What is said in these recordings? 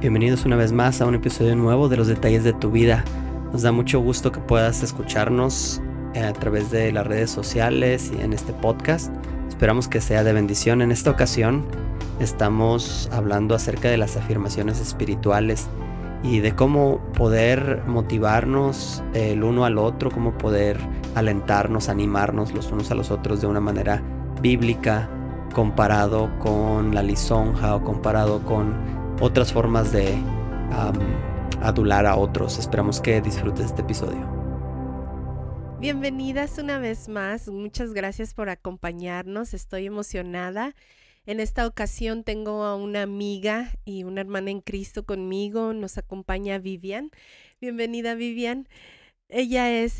Bienvenidos una vez más a un episodio nuevo de Los Detalles de tu Vida. Nos da mucho gusto que puedas escucharnos a través de las redes sociales y en este podcast. Esperamos que sea de bendición. En esta ocasión estamos hablando acerca de las afirmaciones espirituales y de cómo poder motivarnos el uno al otro, cómo poder alentarnos, animarnos los unos a los otros de una manera bíblica, comparado con la lisonja o comparado con otras formas de adular a otros. Esperamos que disfrutes este episodio. Bienvenidas una vez más. Muchas gracias por acompañarnos. Estoy emocionada. En esta ocasión tengo a una amiga y una hermana en Cristo conmigo. Nos acompaña Vivian. Bienvenida, Vivian. Ella es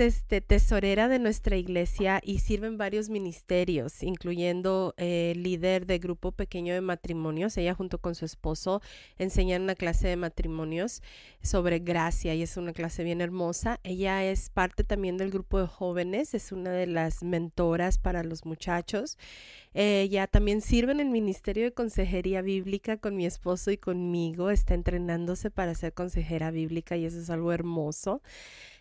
tesorera de nuestra iglesia y sirve en varios ministerios, incluyendo líder de grupo pequeño de matrimonios. Ella junto con su esposo enseñan una clase de matrimonios sobre gracia y es una clase bien hermosa. Ella es parte también del grupo de jóvenes, es una de las mentoras para los muchachos. Ella también sirve en el ministerio de consejería bíblica con mi esposo y conmigo. Está entrenándose para ser consejera bíblica y eso es algo hermoso.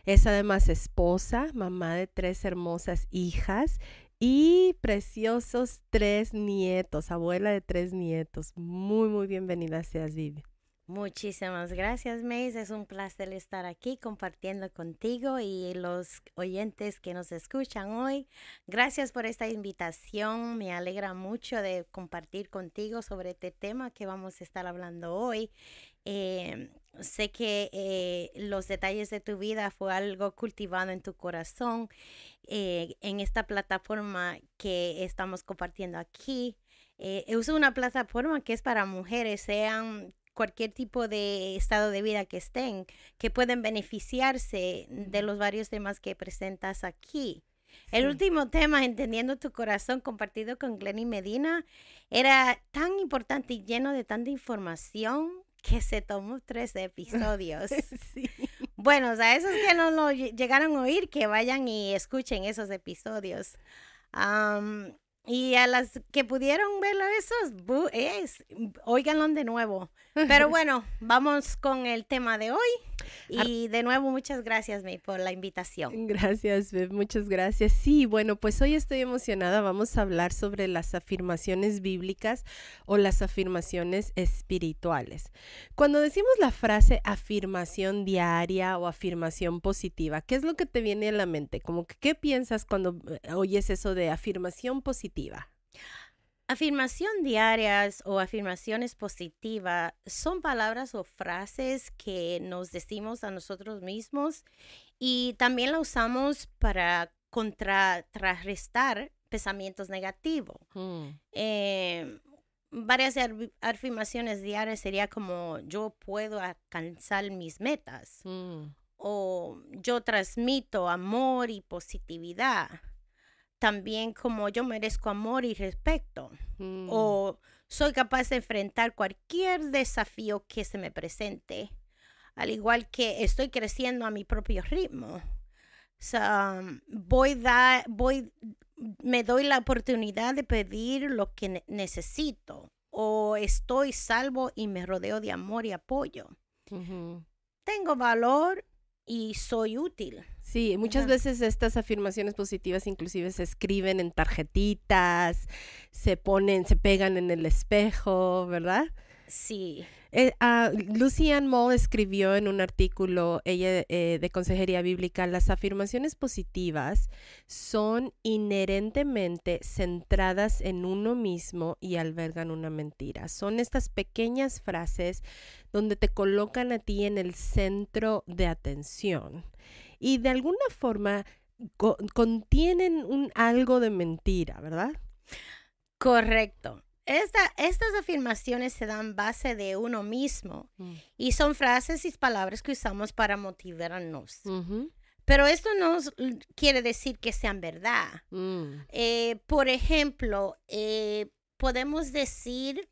Es además esposa, mamá de 3 hermosas hijas y preciosos 3 nietos, abuela de 3 nietos. Muy bienvenida seas, Vivi. Muchísimas gracias, Mace. Es un placer estar aquí compartiendo contigo y los oyentes que nos escuchan hoy. Gracias por esta invitación. Me alegra mucho de compartir contigo sobre este tema que vamos a estar hablando hoy. Sé que los detalles de tu vida fue algo cultivado en tu corazón en esta plataforma que estamos compartiendo aquí. Uso una plataforma que es para mujeres, sean cualquier tipo de estado de vida que estén, que pueden beneficiarse de los varios temas que presentas aquí. Sí. El último tema, Entendiendo tu Corazón, compartido con Glenny Medina, era tan importante y lleno de tanta información que se tomó 3 episodios. Sí. Bueno, a esos que no lo llegaron a oír, que vayan y escuchen esos episodios. Y a las que pudieron verlo óiganlo de nuevo. Pero bueno, vamos con el tema de hoy. Y de nuevo, muchas gracias, May, por la invitación. Gracias, Beb, muchas gracias. Sí, bueno, pues hoy estoy emocionada. Vamos a hablar sobre las afirmaciones bíblicas o las afirmaciones espirituales. Cuando decimos la frase afirmación diaria o afirmación positiva, ¿qué es lo que te viene a la mente? Como que, ¿qué piensas cuando oyes eso de afirmación positiva? Afirmación diarias o afirmaciones positivas son palabras o frases que nos decimos a nosotros mismos y también la usamos para contrarrestar pensamientos negativos. Varias afirmaciones diarias sería como yo puedo alcanzar mis metas o yo transmito amor y positividad. También como yo merezco amor y respeto o soy capaz de enfrentar cualquier desafío que se me presente, al igual que estoy creciendo a mi propio ritmo. Me doy la oportunidad de pedir lo que necesito o estoy salvo y me rodeo de amor y apoyo. Tengo valor y soy útil. Sí, muchas veces estas afirmaciones positivas inclusive se escriben en tarjetitas, se pegan en el espejo, ¿verdad? Sí. Lucy Ann Moll escribió en un artículo, ella de consejería bíblica, las afirmaciones positivas son inherentemente centradas en uno mismo y albergan una mentira. Son estas pequeñas frases donde te colocan a ti en el centro de atención y de alguna forma contienen algo de mentira, ¿verdad? Correcto. Estas afirmaciones se dan base de uno mismo y son frases y palabras que usamos para motivarnos. Pero esto no quiere decir que sean verdad. Por ejemplo, podemos decir,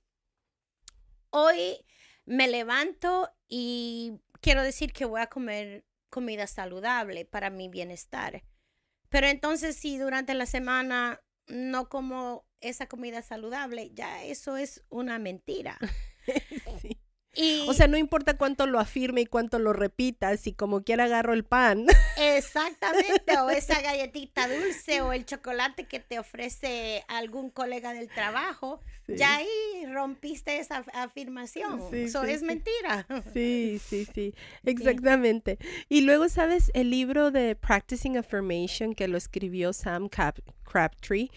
hoy me levanto y quiero decir que voy a comer comida saludable para mi bienestar. Pero entonces si durante la semana no como esa comida saludable, ya eso es una mentira. Sí. O sea, no importa cuánto lo afirme y cuánto lo repita, si como quiera agarro el pan. Exactamente, o esa galletita dulce o el chocolate que te ofrece algún colega del trabajo, ya ahí rompiste esa afirmación. Eso es mentira. Sí, exactamente. Y luego, ¿sabes? El libro de Practicing Affirmation que lo escribió Sam Crabtree,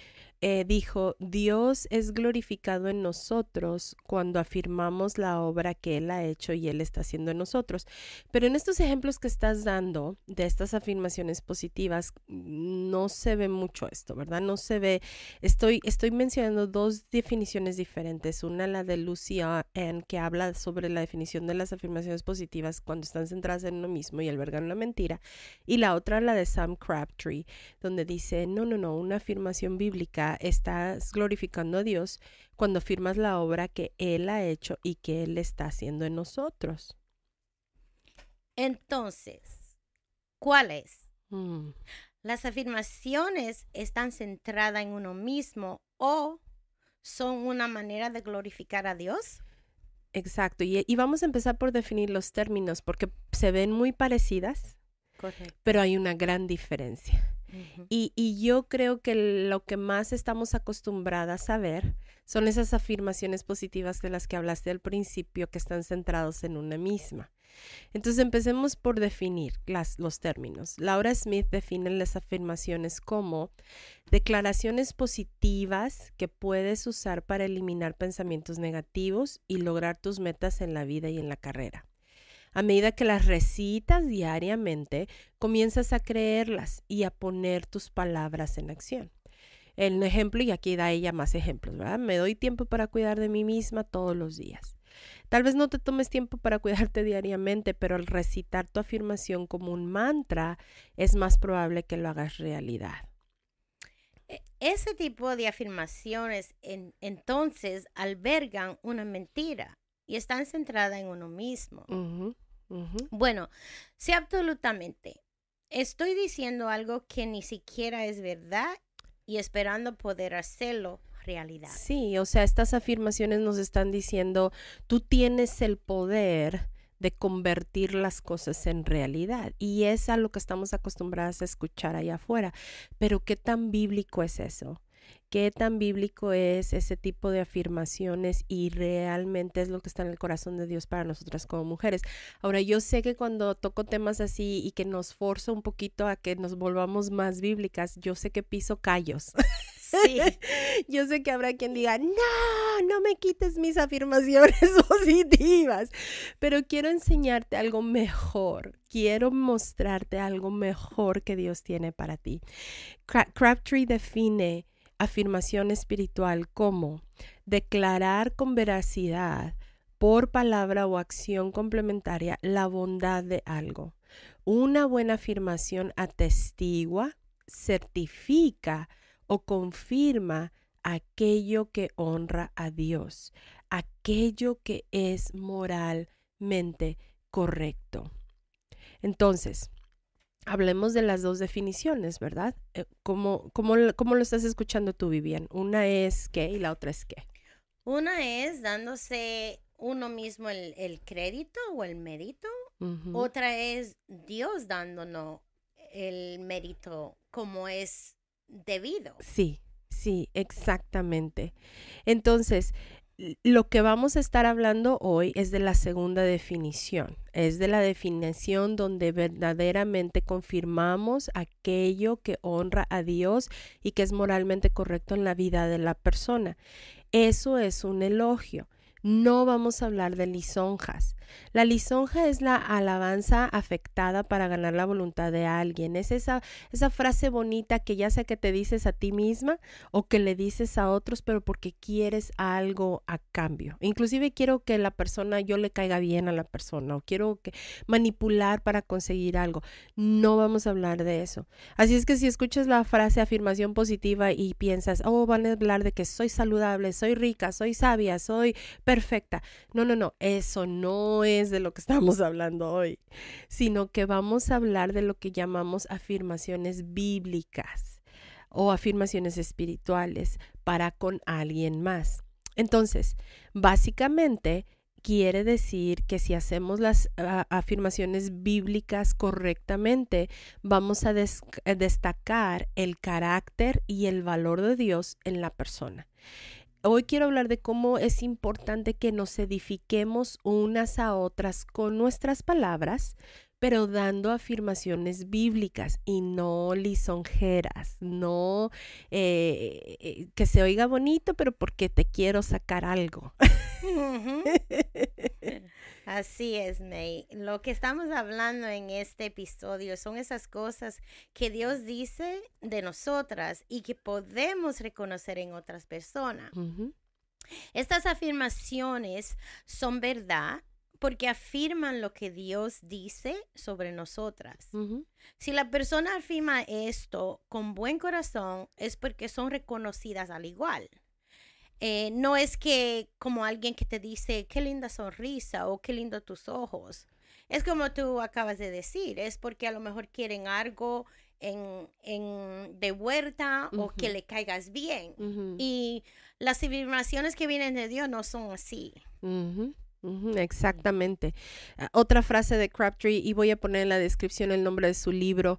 dijo, Dios es glorificado en nosotros cuando afirmamos la obra que Él ha hecho y Él está haciendo en nosotros. Pero en estos ejemplos que estás dando de estas afirmaciones positivas, no se ve mucho esto, ¿verdad? No se ve. Estoy mencionando dos definiciones diferentes. Una, la de Lucy Ann, que habla sobre la definición de las afirmaciones positivas cuando están centradas en uno mismo y albergan una mentira. Y la otra, la de Sam Crabtree, donde dice, no, una afirmación bíblica, estás glorificando a Dios cuando afirmas la obra que Él ha hecho y que Él está haciendo en nosotros. Entonces, ¿cuál es? ¿Las afirmaciones están centradas en uno mismo o son una manera de glorificar a Dios? Exacto, y vamos a empezar por definir los términos porque se ven muy parecidas. Correcto. Pero hay una gran diferencia. Y yo creo que lo que más estamos acostumbradas a ver son esas afirmaciones positivas de las que hablaste al principio, que están centrados en una misma. Entonces empecemos por definir los términos. Laura Smith define las afirmaciones como declaraciones positivas que puedes usar para eliminar pensamientos negativos y lograr tus metas en la vida y en la carrera. A medida que las recitas diariamente, comienzas a creerlas y a poner tus palabras en acción. El ejemplo, y aquí da ella más ejemplos, ¿verdad? Me doy tiempo para cuidar de mí misma todos los días. Tal vez no te tomes tiempo para cuidarte diariamente, pero al recitar tu afirmación como un mantra, es más probable que lo hagas realidad. Ese tipo de afirmaciones entonces albergan una mentira y están centradas en uno mismo. Bueno, sí, absolutamente. Estoy diciendo algo que ni siquiera es verdad y esperando poder hacerlo realidad. Sí, o sea, estas afirmaciones nos están diciendo, tú tienes el poder de convertir las cosas en realidad. Y es a lo que estamos acostumbradas a escuchar allá afuera. Pero ¿qué tan bíblico es eso? ¿Qué tan bíblico es ese tipo de afirmaciones y realmente es lo que está en el corazón de Dios para nosotras como mujeres? Ahora, yo sé que cuando toco temas así y que nos forza un poquito a que nos volvamos más bíblicas, yo sé que piso callos. Sí. Yo sé que habrá quien diga, no me quites mis afirmaciones positivas, pero quiero enseñarte algo mejor. Quiero mostrarte algo mejor que Dios tiene para ti. Crabtree define afirmación espiritual como declarar con veracidad por palabra o acción complementaria la bondad de algo. Una buena afirmación atestigua, certifica o confirma aquello que honra a Dios, aquello que es moralmente correcto. Entonces, hablemos de las dos definiciones, ¿verdad? ¿Cómo lo estás escuchando tú, Vivian? Una es qué y la otra es qué. Una es dándose uno mismo el crédito o el mérito. Otra es Dios dándonos el mérito como es debido. Sí, exactamente. Entonces, lo que vamos a estar hablando hoy es de la segunda definición. Es de la definición donde verdaderamente confirmamos aquello que honra a Dios y que es moralmente correcto en la vida de la persona. Eso es un elogio. No vamos a hablar de lisonjas. La lisonja es la alabanza afectada para ganar la voluntad de alguien. Es esa frase bonita que ya sea que te dices a ti misma o que le dices a otros, pero porque quieres algo a cambio. Inclusive quiero que yo le caiga bien a la persona o quiero manipular para conseguir algo. No vamos a hablar de eso. Así es que si escuchas la frase afirmación positiva y piensas, van a hablar de que soy saludable, soy rica, soy sabia, soy perfecta. No, eso no es de lo que estamos hablando hoy, sino que vamos a hablar de lo que llamamos afirmaciones bíblicas o afirmaciones espirituales para con alguien más. Entonces, básicamente, quiere decir que si hacemos las afirmaciones bíblicas correctamente, vamos a destacar el carácter y el valor de Dios en la persona. Hoy quiero hablar de cómo es importante que nos edifiquemos unas a otras con nuestras palabras, pero dando afirmaciones bíblicas y no lisonjeras, no que se oiga bonito, pero porque te quiero sacar algo. Ujú. Así es, May. Lo que estamos hablando en este episodio son esas cosas que Dios dice de nosotras y que podemos reconocer en otras personas. Ujú, Estas afirmaciones son verdad porque afirman lo que Dios dice sobre nosotras. ujú, Si la persona afirma esto con buen corazón, es porque son reconocidas al igual. No es que como alguien que te dice, qué linda sonrisa o qué lindo tus ojos. Es como tú acabas de decir, es porque a lo mejor quieren algo de vuelta o que ujú, le caigas bien. ujú, Y las afirmaciones que vienen de Dios no son así. ujú, ujú, exactamente. Otra frase de Crabtree, y voy a poner en la descripción el nombre de su libro,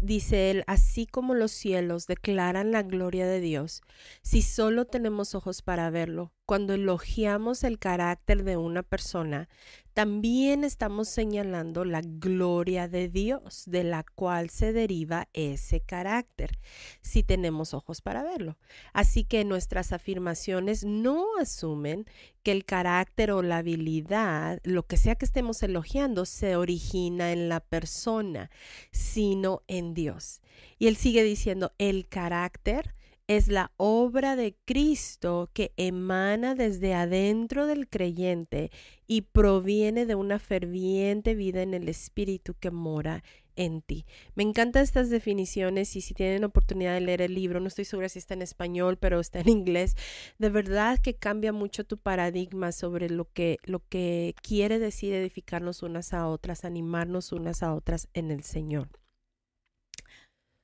dice él, así como los cielos declaran la gloria de Dios, si solo tenemos ojos para verlo, cuando elogiamos el carácter de una persona, también estamos señalando la gloria de Dios, de la cual se deriva ese carácter, si tenemos ojos para verlo. Así que nuestras afirmaciones no asumen que el carácter o la habilidad, lo que sea que estemos elogiando, se origina en la persona, sino en Dios. Y él sigue diciendo, el carácter es la obra de Cristo que emana desde adentro del creyente y proviene de una ferviente vida en el Espíritu que mora en ti. Me encantan estas definiciones y si tienen oportunidad de leer el libro, no estoy segura si está en español, pero está en inglés, de verdad que cambia mucho tu paradigma sobre lo que quiere decir edificarnos unas a otras, animarnos unas a otras en el Señor.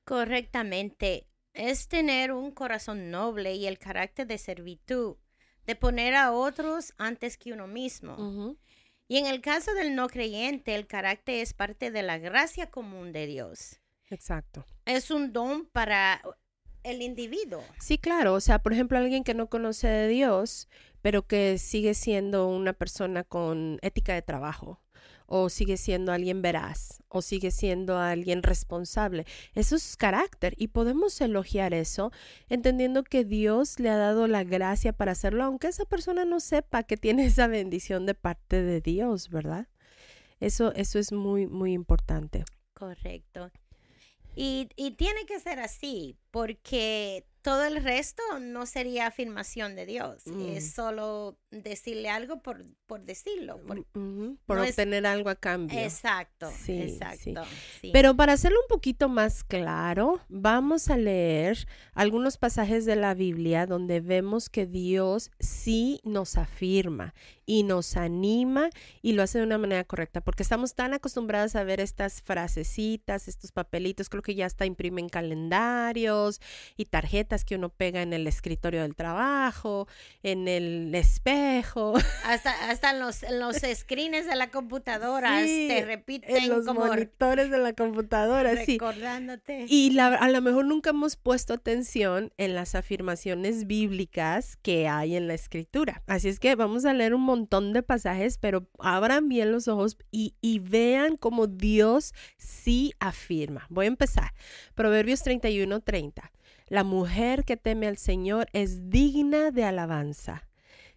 Correctamente. Es tener un corazón noble y el carácter de servitud, de poner a otros antes que uno mismo. Ujú, Y en el caso del no creyente, el carácter es parte de la gracia común de Dios. exacto. Es un don para el individuo. Sí, claro. O sea, por ejemplo, alguien que no conoce de Dios, pero que sigue siendo una persona con ética de trabajo, o sigue siendo alguien veraz, o sigue siendo alguien responsable. Eso es carácter y podemos elogiar eso, entendiendo que Dios le ha dado la gracia para hacerlo, aunque esa persona no sepa que tiene esa bendición de parte de Dios, ¿verdad? Eso es muy, muy importante. Correcto. Y tiene que ser así, porque todo el resto no sería afirmación de Dios. Es solo decirle algo por decirlo. Por no es- obtener algo a cambio. Exacto, Sí, sí. exacto. Sí. Pero para hacerlo un poquito más claro, vamos a leer algunos pasajes de la Biblia donde vemos que Dios sí nos afirma y nos anima y lo hace de una manera correcta, porque estamos tan acostumbradas a ver estas frasecitas, estos papelitos, creo que ya hasta imprimen calendarios y tarjetas que uno pega en el escritorio del trabajo, en el espejo. Hasta en los screens de la computadora Sí, te en repiten los como monitores de la computadora, sí. recordándote. Y a lo mejor nunca hemos puesto atención en las afirmaciones bíblicas que hay en la escritura. Así es que vamos a leer un montón de pasajes, pero abran bien los ojos y vean cómo Dios sí afirma. Voy a empezar. Proverbios 31:30. La mujer que teme al Señor es digna de alabanza.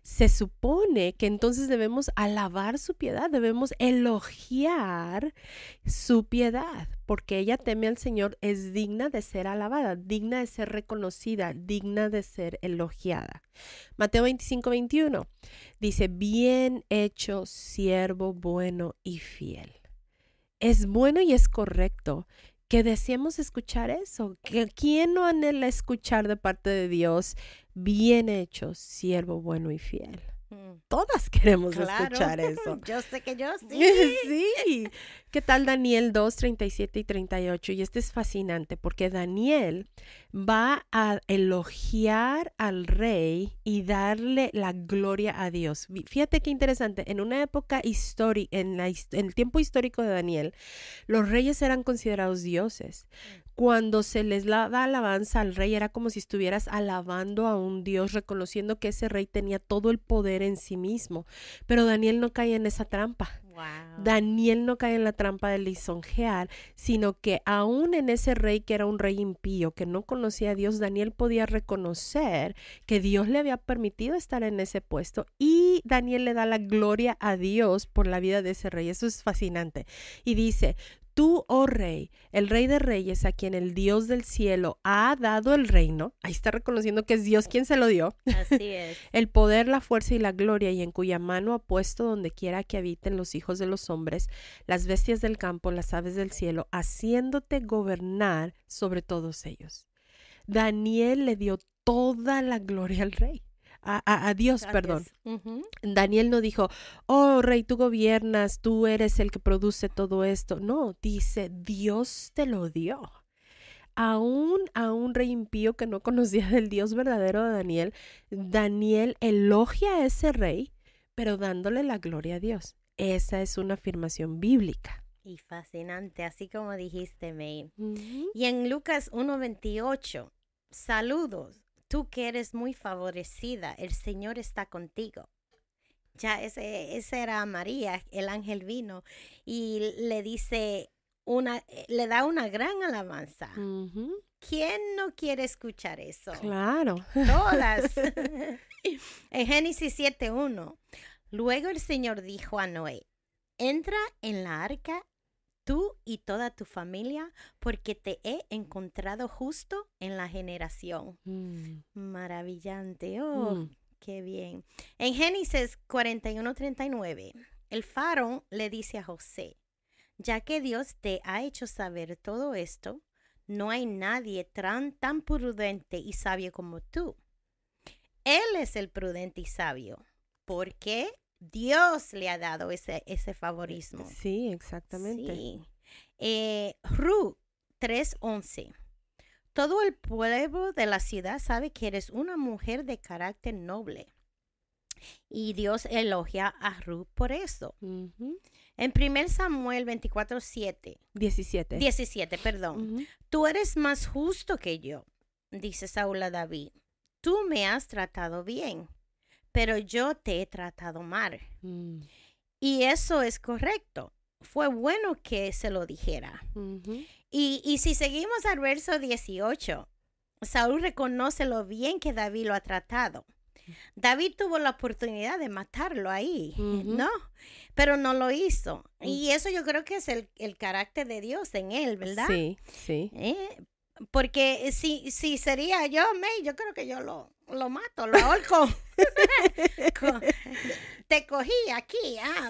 Se supone que entonces debemos alabar su piedad, debemos elogiar su piedad, porque ella teme al Señor, es digna de ser alabada, digna de ser reconocida, digna de ser elogiada. Mateo 25:21 dice, bien hecho, siervo bueno y fiel. Es bueno y es correcto que deseemos escuchar eso. ¿Quién no anhela escuchar de parte de Dios? Bien hecho, siervo bueno y fiel. todas queremos Claro. escuchar eso. Yo sé que yo sí. Sí. ¿Qué tal Daniel 2, 37 y 38? Y este es fascinante porque Daniel va a elogiar al rey y darle la gloria a Dios. Fíjate qué interesante. En una época histórica, en el tiempo histórico de Daniel, los reyes eran considerados dioses. Cuando se les da alabanza al rey, era como si estuvieras alabando a un dios, reconociendo que ese rey tenía todo el poder en sí mismo. Pero Daniel no cae en esa trampa. Wow. Daniel no cae en la trampa de lisonjear, sino que aún en ese rey que era un rey impío, que no conocía a Dios, Daniel podía reconocer que Dios le había permitido estar en ese puesto y Daniel le da la gloria a Dios por la vida de ese rey. Eso es fascinante. Y dice: tú, oh rey, el rey de reyes, a quien el Dios del cielo ha dado el reino, ahí está reconociendo que es Dios quien se lo dio, Así es. el poder, la fuerza y la gloria, y en cuya mano ha puesto donde quiera que habiten los hijos de los hombres, las bestias del campo, las aves del cielo, haciéndote gobernar sobre todos ellos. Daniel le dio toda la gloria al rey. A Dios, Gracias. perdón. Ujú. Daniel no dijo: oh rey, tú gobiernas, tú eres el que produce todo esto. No, dice: Dios te lo dio. Aún a un rey impío que no conocía del Dios verdadero de Daniel, Daniel elogia a ese rey, pero dándole la gloria a Dios. Esa es una afirmación bíblica. Y fascinante, así como dijiste, May. Y en Lucas 1:28, saludos, tú que eres muy favorecida, el Señor está contigo. Ya ese era María, el ángel vino y le dice le da una gran alabanza. Ujú. ¿Quién no quiere escuchar eso? Claro. Todas. En Génesis 7:1, luego el Señor dijo a Noé: entra en la arca tú y toda tu familia, porque te he encontrado justo en la generación. Maravillante. Oh, qué bien. En Génesis 41:39, el faraón le dice a José: ya que Dios te ha hecho saber todo esto, no hay nadie tan prudente y sabio como tú. Él es el prudente y sabio, porque Dios le ha dado ese favorismo. Sí, exactamente. Sí. Ruth 3:11. Todo el pueblo de la ciudad sabe que eres una mujer de carácter noble. Y Dios elogia a Ruth por eso. Ujú. En 1 Samuel 17, Ujú. tú eres más justo que yo, dice Saúl a David. Tú me has tratado bien, pero yo te he tratado mal. Y eso es correcto. Fue bueno que se lo dijera. Ujú. Y si seguimos al verso 18, Saúl reconoce lo bien que David lo ha tratado. David tuvo la oportunidad de matarlo ahí, ¿no? Pero no lo hizo. Y eso yo creo que es el carácter de Dios en él, ¿verdad? Sí, sí. Porque si sería yo, yo creo que yo lo mato, lo ahorco. Te cogí aquí,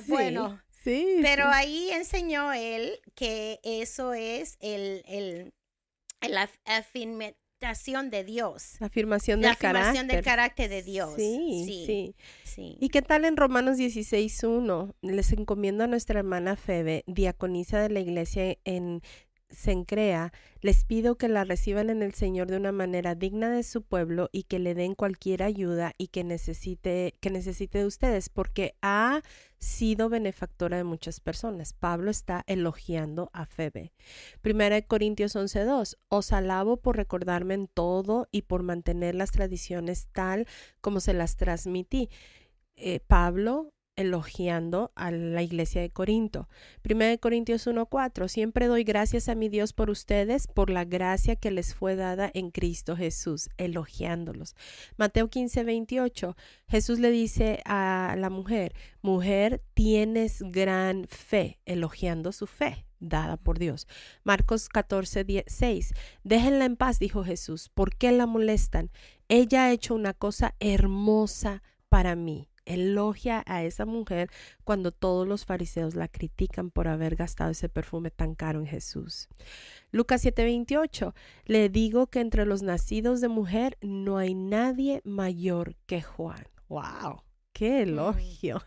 Sí, bueno. Sí, Pero sí. ahí enseñó él que eso es la afirmación de Dios. La afirmación La del afirmación del carácter. carácter de Dios. Sí. Sí. ¿Y qué tal en Romanos 16:1? Les encomiendo a nuestra hermana Febe, diaconisa de la iglesia en Cencrea. Les pido que la reciban en el Señor de una manera digna de su pueblo y que le den cualquier ayuda y que necesite de ustedes, porque ha sido benefactora de muchas personas. Pablo está elogiando a Febe. 1 Corintios 11:2. Os alabo por recordarme en todo y por mantener las tradiciones tal como se las transmití. Pablo elogiando a la iglesia de Corinto. 1 Corintios 1:4. Siempre doy gracias a mi Dios por ustedes, por la gracia que les fue dada en Cristo Jesús, elogiándolos. Mateo 15:28. Jesús le dice a la mujer: mujer, tienes gran fe, elogiando su fe dada por Dios. Marcos 14:6. Déjenla en paz, dijo Jesús. ¿Por qué la molestan? Ella ha hecho una cosa hermosa para mí. Elogia a esa mujer cuando todos los fariseos la critican por haber gastado ese perfume tan caro en Jesús. Lucas 7:28. Le digo que entre los nacidos de mujer no hay nadie mayor que Juan. ¡Wow! ¡Qué elogio!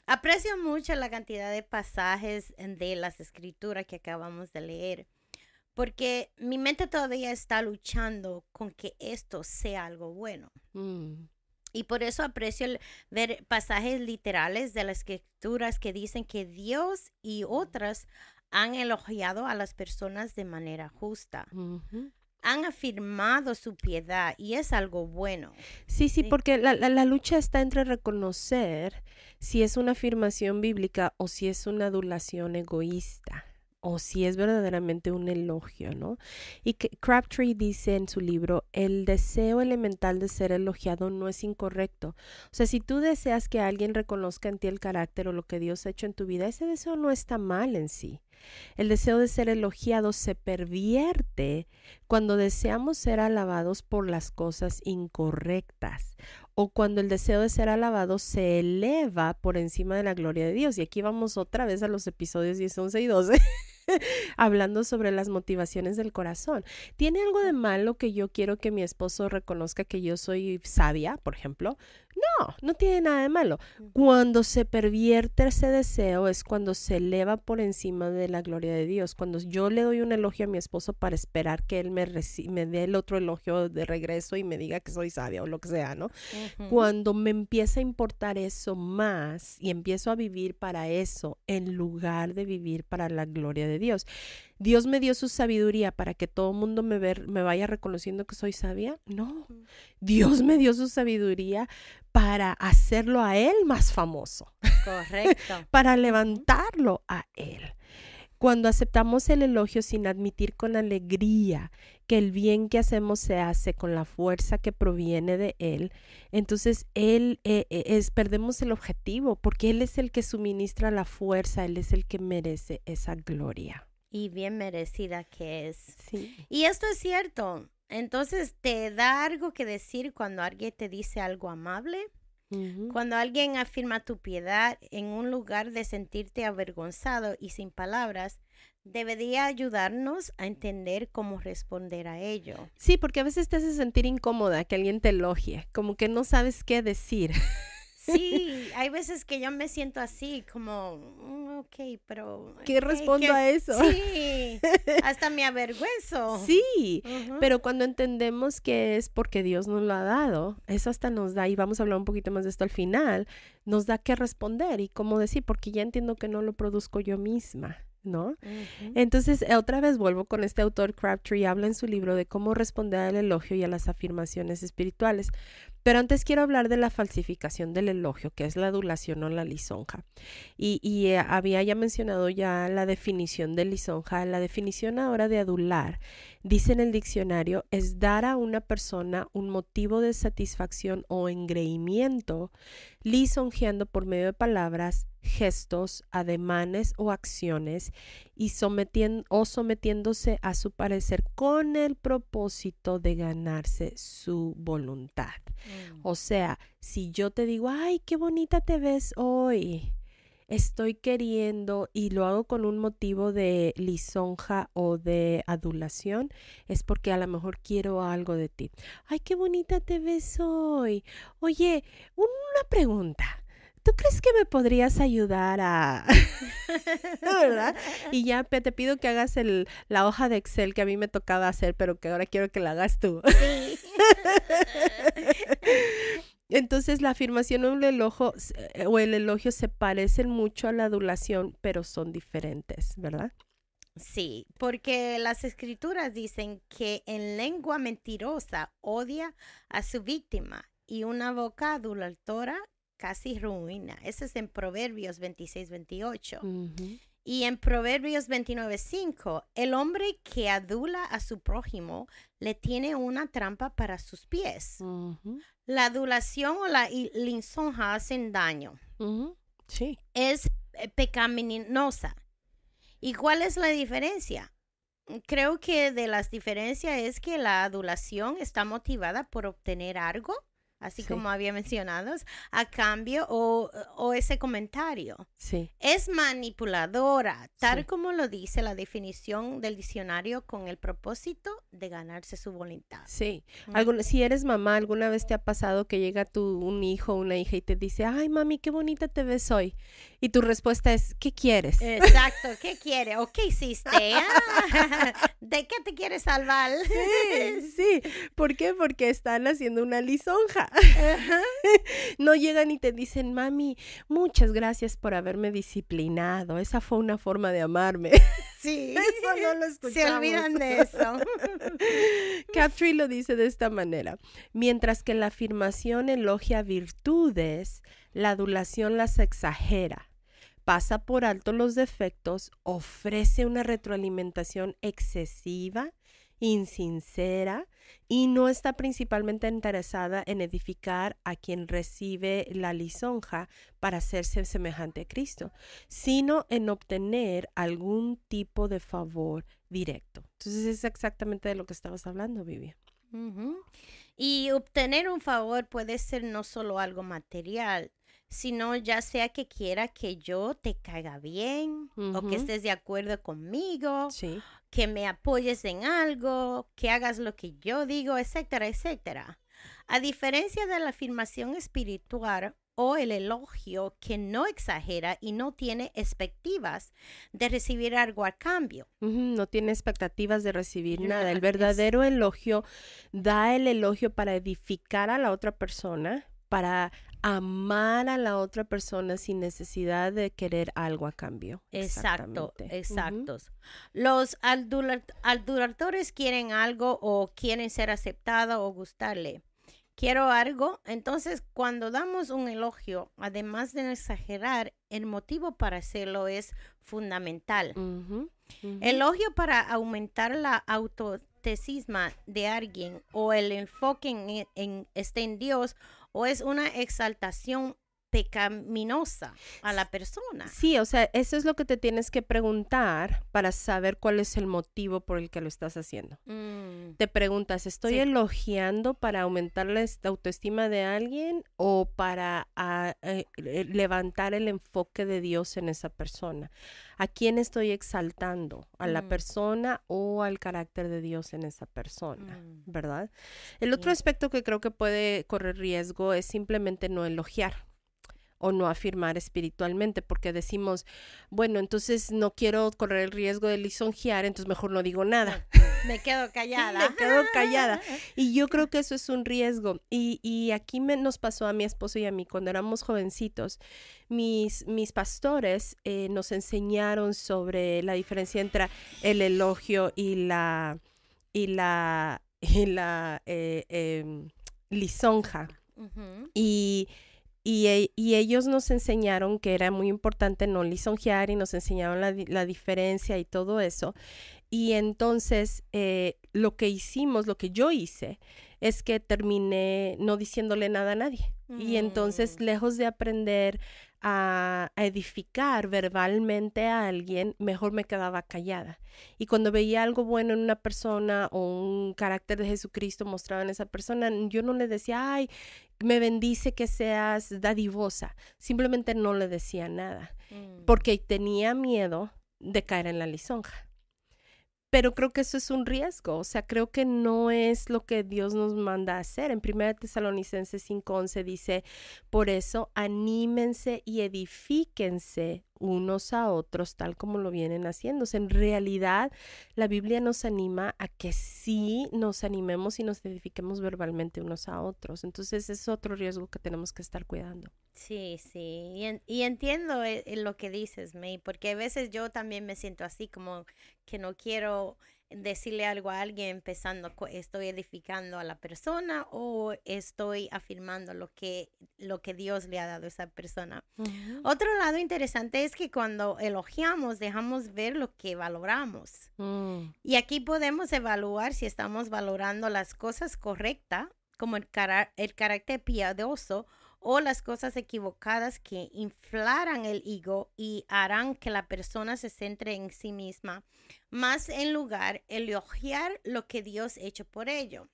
Aprecio mucho la cantidad de pasajes de las escrituras que acabamos de leer, porque mi mente todavía está luchando con que esto sea algo bueno. Y por eso aprecio ver pasajes literales de las escrituras que dicen que Dios y otras han elogiado a las personas de manera justa. Han afirmado su piedad y es algo bueno. Sí, porque la lucha está entre reconocer si es una afirmación bíblica o si es una adulación egoísta o si es verdaderamente un elogio, ¿no? Y que Crabtree dice en su libro, el deseo elemental de ser elogiado no es incorrecto. O sea, si tú deseas que alguien reconozca en ti el carácter o lo que Dios ha hecho en tu vida, ese deseo no está mal en sí. El deseo de ser elogiado se pervierte cuando deseamos ser alabados por las cosas incorrectas o cuando el deseo de ser alabado se eleva por encima de la gloria de Dios. Y aquí vamos otra vez a los episodios 10, 11 y 12 hablando sobre las motivaciones del corazón. ¿Tiene algo de malo que yo quiero que mi esposo reconozca que yo soy sabia, por ejemplo? No tiene nada de malo. Cuando se pervierte ese deseo es cuando se eleva por encima de la gloria de Dios. Cuando yo le doy un elogio a mi esposo para esperar que él me dé el otro elogio de regreso y me diga que soy sabia o lo que sea, ¿no? Cuando me empieza a importar eso más y empiezo a vivir para eso en lugar de vivir para la gloria de Dios. ¿Dios me dio su sabiduría para que todo el mundo me vaya reconociendo que soy sabia? No. Dios me dio su sabiduría para hacerlo a Él más famoso. Correcto. Para levantarlo a Él. Cuando aceptamos el elogio sin admitir con alegría que el bien que hacemos se hace con la fuerza que proviene de Él, entonces perdemos el objetivo porque Él es el que suministra la fuerza, Él es el que merece esa gloria. Y bien merecida que es. Sí. Y esto es cierto. Entonces, ¿te da algo que decir cuando alguien te dice algo amable? Cuando alguien afirma tu piedad en un lugar de sentirte avergonzado y sin palabras, debería ayudarnos a entender cómo responder a ello. Sí, porque a veces te hace sentir incómoda que alguien te elogie, como que no sabes qué decir. Sí, hay veces que yo me siento así, como, ok, pero... ¿Qué respondo a eso? Sí, hasta me avergüenzo. Sí, pero cuando entendemos que es porque Dios nos lo ha dado, eso hasta nos da, y vamos a hablar un poquito más de esto al final, nos da que responder y cómo decir, porque ya entiendo que no lo produzco yo misma, ¿no? Entonces, otra vez vuelvo con este autor, Crabtree, habla en su libro de cómo responder al elogio y a las afirmaciones espirituales. Pero antes quiero hablar de la falsificación del elogio, que es la adulación o la lisonja. Y había ya mencionado ya la definición de lisonja. La definición ahora de adular, dice en el diccionario, es dar a una persona un motivo de satisfacción o engreimiento, lisonjeando por medio de palabras, gestos, ademanes o acciones y sometiéndose a su parecer con el propósito de ganarse su voluntad. O sea, si yo te digo, ay, qué bonita te ves hoy, estoy queriendo y lo hago con un motivo de lisonja o de adulación, es porque a lo mejor quiero algo de ti. Ay, qué bonita te ves hoy. Oye, una pregunta. ¿Tú crees que me podrías ayudar a...? ¿Verdad? Y ya te pido que hagas la hoja de Excel que a mí me tocaba hacer, pero que ahora quiero que la hagas tú. Sí. Entonces la afirmación o el elogio se parecen mucho a la adulación, pero son diferentes, ¿verdad? Sí, porque las escrituras dicen que en lengua mentirosa odia a su víctima y una boca adulatora casi ruina. Eso es en Proverbios 26-28. Y en Proverbios 29-5, el hombre que adula a su prójimo le tiene una trampa para sus pies. La adulación o la lisonja hacen daño. Sí. Es pecaminosa. ¿Y cuál es la diferencia? Creo que de las diferencias es que la adulación está motivada por obtener algo así Sí. como había mencionado, a cambio o ese comentario. Sí. Es manipuladora, tal Sí. como lo dice la definición del diccionario, con el propósito de ganarse su voluntad. Sí. Mm. Si eres mamá, ¿alguna vez te ha pasado que llega un hijo o una hija y te dice, ay, mami, qué bonita te ves hoy? Y tu respuesta es, ¿qué quieres? Exacto, ¿qué quiere? ¿O qué hiciste? ¿De qué te quieres salvar? Sí, sí. ¿Por qué? Porque están haciendo una lisonja. Ajá. No llegan y te dicen, mami, muchas gracias por haberme disciplinado. Esa fue una forma de amarme. Sí, Eso no lo escuchamos. se olvidan de eso. Captree lo dice de esta manera. Mientras que la afirmación elogia virtudes, la adulación las exagera. Pasa por alto los defectos, ofrece una retroalimentación excesiva, insincera y no está principalmente interesada en edificar a quien recibe la lisonja para hacerse semejante a Cristo, sino en obtener algún tipo de favor directo. Entonces es exactamente de lo que estabas hablando, Vivian. Ujú. Y obtener un favor puede ser no solo algo material, sino ya sea que quiera que yo te caiga bien o que Ujú. estés de acuerdo conmigo, Sí. que me apoyes en algo, que hagas lo que yo digo, etcétera, etcétera. A diferencia de la afirmación espiritual o el elogio que no exagera y no tiene expectativas de recibir algo a cambio. Ujú, no tiene expectativas de recibir nada. El Es- verdadero elogio da el elogio para edificar a la otra persona, para amar a la otra persona sin necesidad de querer algo a cambio. Exacto, Exactamente. Ujú. exactos. Los aduladores quieren algo o quieren ser aceptados o gustarle. Quiero algo. Entonces, cuando damos un elogio, además de no exagerar, el motivo para hacerlo es fundamental. Ujú, ujú. Elogio para aumentar la autoestima de alguien o el enfoque está en Dios o es una exaltación pecaminosa a la persona. Sí, o sea, eso es lo que te tienes que preguntar para saber cuál es el motivo por el que lo estás haciendo. Te preguntas, ¿estoy Sí. elogiando para aumentar la autoestima de alguien o para levantar el enfoque de Dios en esa persona? ¿A quién estoy exaltando? ¿A la Mm. persona o al carácter de Dios en esa persona? Mm. ¿Verdad? El otro Sí. aspecto que creo que puede correr riesgo es simplemente no elogiar o no afirmar espiritualmente, porque decimos, bueno, entonces no quiero correr el riesgo de lisonjear, entonces mejor no digo nada. Me quedo callada. Me quedo callada. Y yo creo que eso es un riesgo. Y aquí nos pasó a mi esposo y a mí cuando éramos jovencitos. Mis pastores nos enseñaron sobre la diferencia entre el elogio y la lisonja. Ujú. Y ellos nos enseñaron que era muy importante no lisonjear y nos enseñaron la diferencia y todo eso. Y entonces lo que yo hice es que terminé no diciéndole nada a nadie. Y entonces, lejos de aprender a edificar verbalmente a alguien, mejor me quedaba callada. Y cuando veía algo bueno en una persona o un carácter de Jesucristo mostrado en esa persona, yo no le decía, ay, me bendice que seas dadivosa. Simplemente no le decía nada, porque tenía miedo de caer en la lisonja. Pero creo que eso es un riesgo, o sea, creo que no es lo que Dios nos manda a hacer. En 1 Tesalonicenses 5:11 dice, por eso anímense y edifíquense unos a otros tal como lo vienen haciendo. O sea, en realidad la Biblia nos anima a que sí nos animemos y nos edifiquemos verbalmente unos a otros. Entonces es otro riesgo que tenemos que estar cuidando. Sí, sí, y entiendo lo que dices, May, porque a veces yo también me siento así, como que no quiero decirle algo a alguien empezando, estoy edificando a la persona o estoy afirmando lo que Dios le ha dado a esa persona. Otro lado interesante es que cuando elogiamos, dejamos ver lo que valoramos. Y aquí podemos evaluar si estamos valorando las cosas correctas, como el carácter piadoso, o las cosas equivocadas que inflarán el ego y harán que la persona se centre en sí misma, más en lugar de elogiar lo que Dios ha hecho por ello.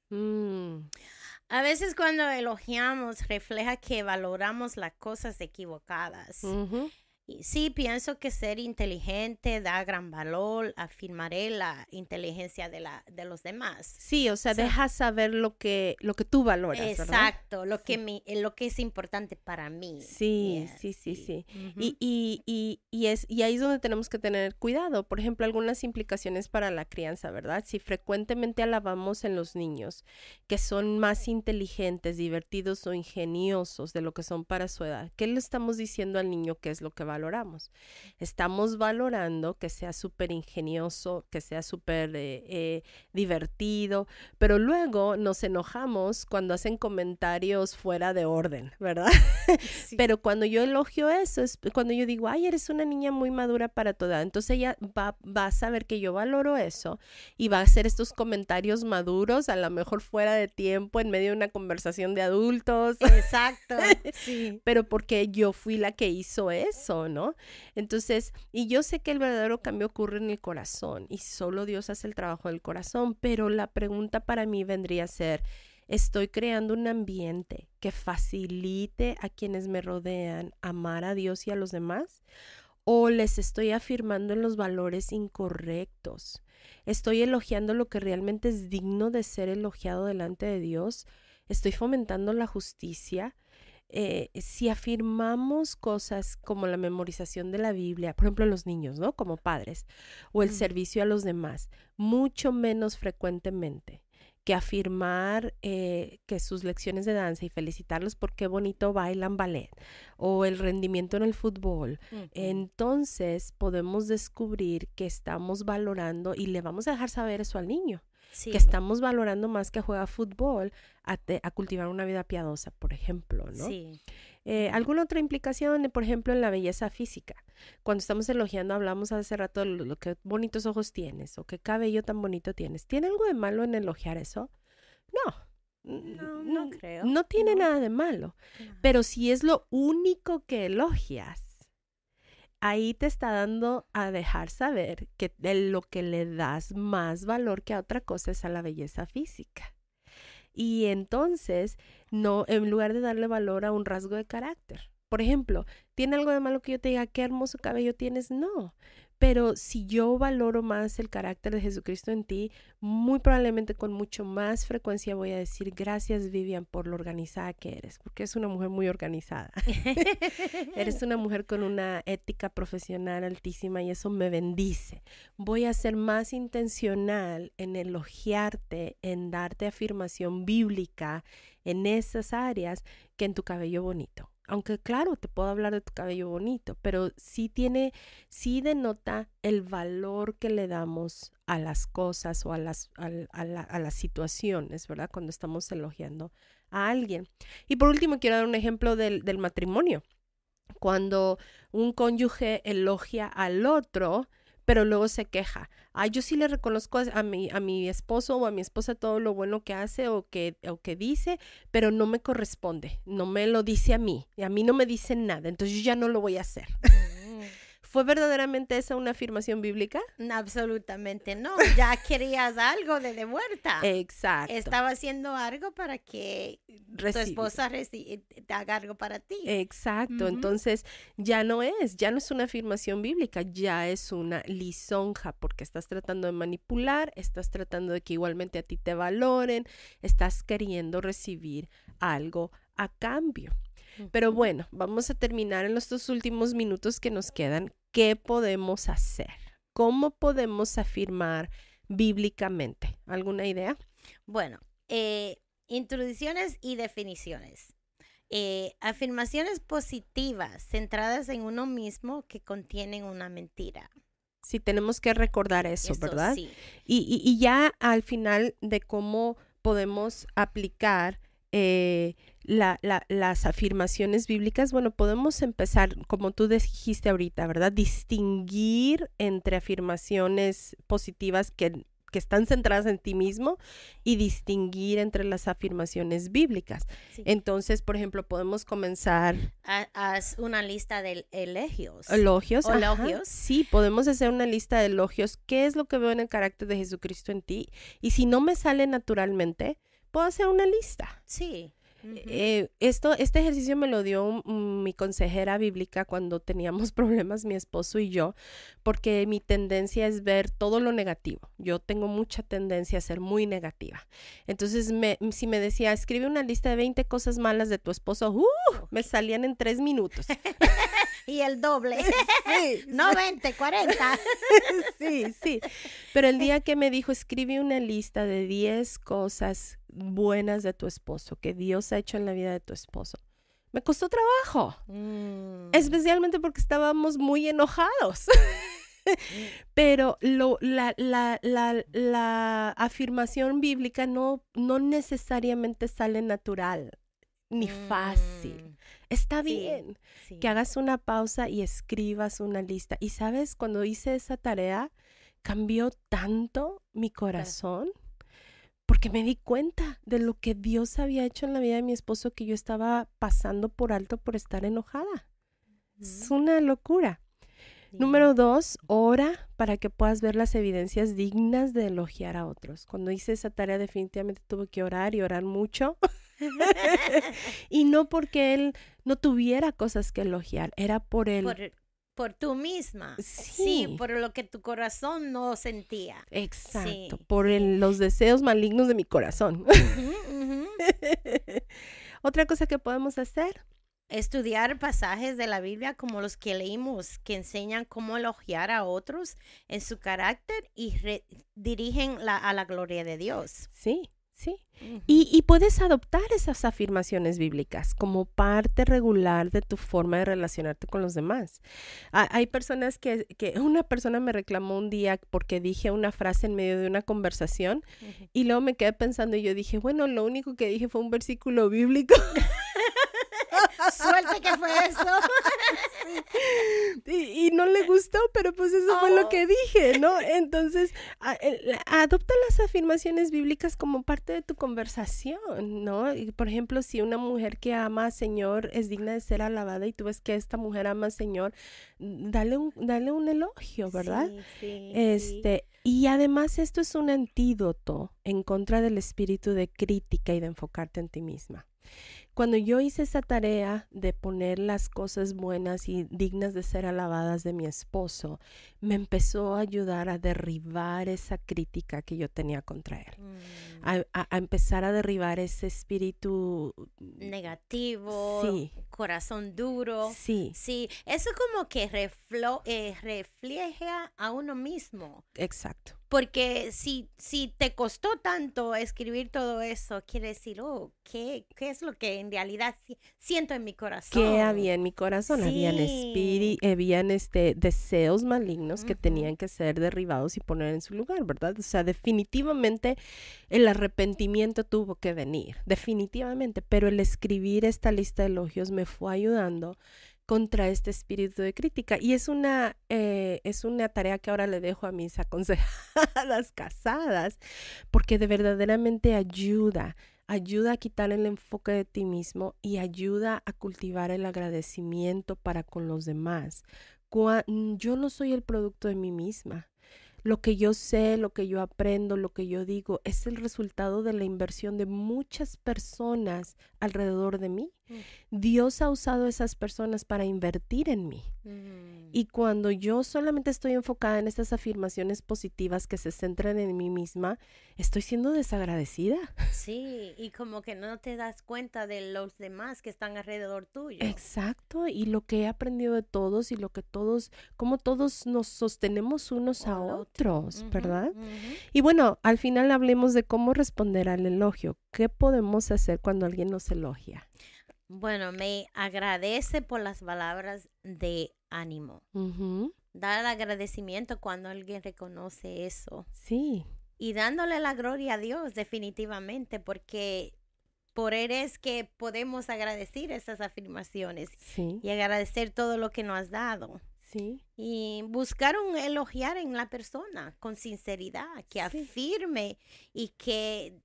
A veces cuando elogiamos refleja que valoramos las cosas equivocadas. Ujú. Y sí, pienso que ser inteligente da gran valor, afirmaré la inteligencia de los demás. Sí, o sea, O sea, deja saber lo que tú valoras, ¿verdad? exacto, lo Sí. lo que es importante para mí. Sí, Yeah, sí, sí, sí. Ujú. Y ahí es donde tenemos que tener cuidado. Por ejemplo, algunas implicaciones para la crianza, ¿verdad? Si frecuentemente alabamos en los niños que son más inteligentes, divertidos o ingeniosos de lo que son para su edad, ¿qué le estamos diciendo al niño que es lo que valoramos? Estamos valorando que sea súper ingenioso, que sea súper divertido, pero luego nos enojamos cuando hacen comentarios fuera de orden, ¿verdad? Sí. Pero cuando yo elogio eso, es cuando yo digo, ay, eres una niña muy madura para tu edad. Entonces ella va a saber que yo valoro eso y va a hacer estos comentarios maduros, a lo mejor fuera de tiempo, en medio de una conversación de adultos, Exacto, sí. pero porque yo fui la que hizo eso, ¿no? Entonces, y yo sé que el verdadero cambio ocurre en el corazón y solo Dios hace el trabajo del corazón, pero la pregunta para mí vendría a ser, ¿estoy creando un ambiente que facilite a quienes me rodean amar a Dios y a los demás? ¿O les estoy afirmando en los valores incorrectos? ¿Estoy elogiando lo que realmente es digno de ser elogiado delante de Dios? ¿Estoy fomentando la justicia? Si afirmamos cosas como la memorización de la Biblia, por ejemplo en los niños, ¿no? Como padres, o el Mm. servicio a los demás, mucho menos frecuentemente que afirmar que sus lecciones de danza y felicitarlos por qué bonito bailan ballet o el rendimiento en el fútbol, Ujú. entonces podemos descubrir que estamos valorando y le vamos a dejar saber eso al niño, Sí. que estamos valorando más que juega fútbol a cultivar una vida piadosa, por ejemplo, ¿no? Sí. ¿Alguna otra implicación, por ejemplo, en la belleza física? Cuando estamos elogiando, hablamos hace rato de lo que bonitos ojos tienes o qué cabello tan bonito tienes. ¿Tiene algo de malo en elogiar eso? No. No creo. No tiene No. nada de malo. No. Pero si es lo único que elogias, ahí te está dando a dejar saber que de lo que le das más valor que a otra cosa es a la belleza física. Y entonces, no, en lugar de darle valor a un rasgo de carácter. Por ejemplo, ¿tiene algo de malo que yo te diga qué hermoso cabello tienes? No. Pero si yo valoro más el carácter de Jesucristo en ti, muy probablemente con mucho más frecuencia voy a decir gracias, Vivian, por lo organizada que eres, porque es una mujer muy organizada. Eres una mujer con una ética profesional altísima y eso me bendice. Voy a ser más intencional en elogiarte, en darte afirmación bíblica en esas áreas que en tu cabello bonito. Aunque claro, te puedo hablar de tu cabello bonito, pero sí denota el valor que le damos a las cosas o a las situaciones, ¿verdad? Cuando estamos elogiando a alguien. Y por último, quiero dar un ejemplo del matrimonio. Cuando un cónyuge elogia al otro, pero luego se queja. Ay, yo sí le reconozco a mi esposo o a mi esposa todo lo bueno que hace o que dice, pero no me corresponde, no me lo dice a mí no me dice nada, entonces yo ya no lo voy a hacer. ¿Fue verdaderamente esa una afirmación bíblica? No, absolutamente no. Ya querías algo de vuelta. Exacto. Estaba haciendo algo para que tu esposa te haga algo para ti. Exacto. Ujú. Entonces ya no es una afirmación bíblica, ya es una lisonja porque estás tratando de manipular, estás tratando de que igualmente a ti te valoren, estás queriendo recibir algo a cambio. Pero bueno, vamos a terminar en los 2 últimos minutos que nos quedan. ¿Qué podemos hacer? ¿Cómo podemos afirmar bíblicamente? ¿Alguna idea? Bueno, introducciones y definiciones. Afirmaciones positivas centradas en uno mismo que contienen una mentira. Sí, tenemos que recordar eso, ¿verdad? Sí. Y ya al final de cómo podemos aplicar las afirmaciones bíblicas, bueno, podemos empezar, como tú dijiste ahorita, ¿verdad? Distinguir entre afirmaciones positivas que están centradas en ti mismo y distinguir entre las afirmaciones bíblicas. Sí. Entonces, por ejemplo, podemos comenzar... Haz una lista de elogios. Elogios. Elogios. Sí, podemos hacer una lista de elogios. ¿Qué es lo que veo en el carácter de Jesucristo en ti? Y si no me sale naturalmente, puedo hacer una lista. Sí. Este ejercicio me lo dio mi consejera bíblica cuando teníamos problemas mi esposo y yo, porque mi tendencia es ver todo lo negativo. Yo tengo mucha tendencia a ser muy negativa. Entonces, si me decía, escribe una lista de 20 cosas malas de tu esposo, me salían en 3 minutos. Y el doble. Sí, no 20, 40. Sí. Pero el día que me dijo, escribe una lista de 10 cosas buenas de tu esposo, que Dios ha hecho en la vida de tu esposo, me costó trabajo. Especialmente porque estábamos muy enojados. Pero la afirmación bíblica no necesariamente sale natural ni fácil. Está bien que hagas una pausa y escribas una lista. Y sabes, cuando hice esa tarea, cambió tanto mi corazón, porque me di cuenta de lo que Dios había hecho en la vida de mi esposo, que yo estaba pasando por alto por estar enojada. Es una locura. Número 2, ora para que puedas ver las evidencias dignas de elogiar a otros. Cuando hice esa tarea definitivamente tuve que orar y orar mucho. Y no porque él no tuviera cosas que elogiar, era por él. Por tú misma. Sí, por lo que tu corazón no sentía. Exacto, por los deseos malignos de mi corazón. Otra cosa que podemos hacer, estudiar pasajes de la Biblia como los que leímos, que enseñan cómo elogiar a otros en su carácter y dirigen a la gloria de Dios. Sí. Y puedes adoptar esas afirmaciones bíblicas como parte regular de tu forma de relacionarte con los demás. Hay personas que una persona me reclamó un día porque dije una frase en medio de una conversación y luego me quedé pensando y yo dije, bueno, lo único que dije fue un versículo bíblico. Suerte que fue eso. Y no le gustó, pero pues eso fue lo que dije, ¿no? Entonces, adopta las afirmaciones bíblicas como parte de tu conversación, ¿no? Y, por ejemplo, si una mujer que ama al Señor es digna de ser alabada y tú ves que esta mujer ama al Señor, dale un elogio, ¿verdad? Sí. Y además esto es un antídoto en contra del espíritu de crítica y de enfocarte en ti misma. Cuando yo hice esa tarea de poner las cosas buenas y dignas de ser alabadas de mi esposo, me empezó a ayudar a derribar esa crítica que yo tenía contra él. A empezar a derribar ese espíritu negativo, corazón duro. Sí, eso como que refleja a uno mismo. Exacto. Porque si te costó tanto escribir todo eso, quiere decir, ¿qué es lo que en realidad siento en mi corazón? ¿Qué había en mi corazón? Habían deseos malignos que tenían que ser derribados y poner en su lugar, ¿verdad? O sea, definitivamente el arrepentimiento tuvo que venir, definitivamente, pero el escribir esta lista de elogios me fue ayudando contra este espíritu de crítica. Y es una tarea que ahora le dejo a mis aconsejadas casadas, porque de verdaderamente ayuda a quitar el enfoque de ti mismo y ayuda a cultivar el agradecimiento para con los demás. Yo no soy el producto de mí misma. Lo que yo sé, lo que yo aprendo, lo que yo digo, es el resultado de la inversión de muchas personas alrededor de mí. Dios ha usado esas personas para invertir en mí. Y cuando yo solamente estoy enfocada en estas afirmaciones positivas que se centran en mí misma, estoy siendo desagradecida. Sí, y como que no te das cuenta de los demás que están alrededor tuyo. Exacto, y lo que he aprendido de todos y cómo todos nos sostenemos unos a otros, ¿verdad? Y bueno, al final hablemos de cómo responder al elogio. ¿Qué podemos hacer cuando alguien nos elogia? Bueno, me agradece por las palabras de ánimo. Dar agradecimiento cuando alguien reconoce eso. Sí. Y dándole la gloria a Dios, definitivamente, porque por él es que podemos agradecer esas afirmaciones y agradecer todo lo que nos has dado. Sí. Y buscar elogiar en la persona con sinceridad, que afirme y que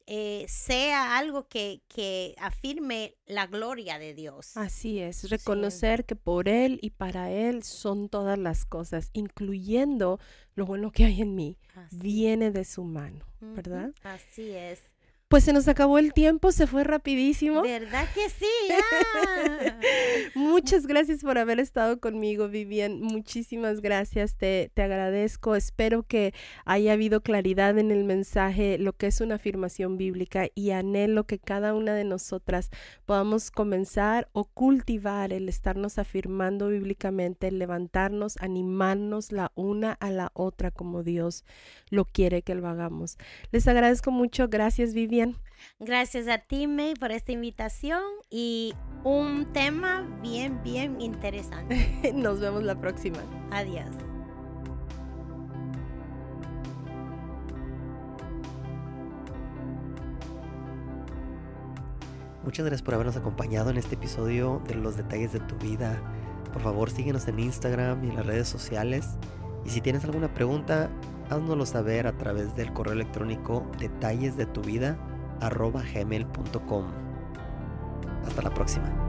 sea algo que afirme la gloria de Dios. Así es, reconocer que por Él y para Él son todas las cosas, incluyendo lo bueno que hay en mí, viene de su mano, ¿verdad? Así es. Pues se nos acabó el tiempo, se fue rapidísimo. ¿Verdad que sí? Ah. Muchas gracias por haber estado conmigo, Vivian. Muchísimas gracias, te agradezco. Espero que haya habido claridad en el mensaje, lo que es una afirmación bíblica, y anhelo que cada una de nosotras podamos comenzar o cultivar el estarnos afirmando bíblicamente, el levantarnos, animarnos la una a la otra como Dios lo quiere que lo hagamos. Les agradezco mucho. Gracias, Vivian. Gracias a ti, May, por esta invitación y un tema bien, bien interesante. Nos vemos la próxima. Adiós. Muchas gracias por habernos acompañado en este episodio de Los Detalles de tu Vida. Por favor, síguenos en Instagram y en las redes sociales. Y si tienes alguna pregunta, háznoslo saber a través del correo electrónico detallesdetuvida@gmail.com. Hasta la próxima.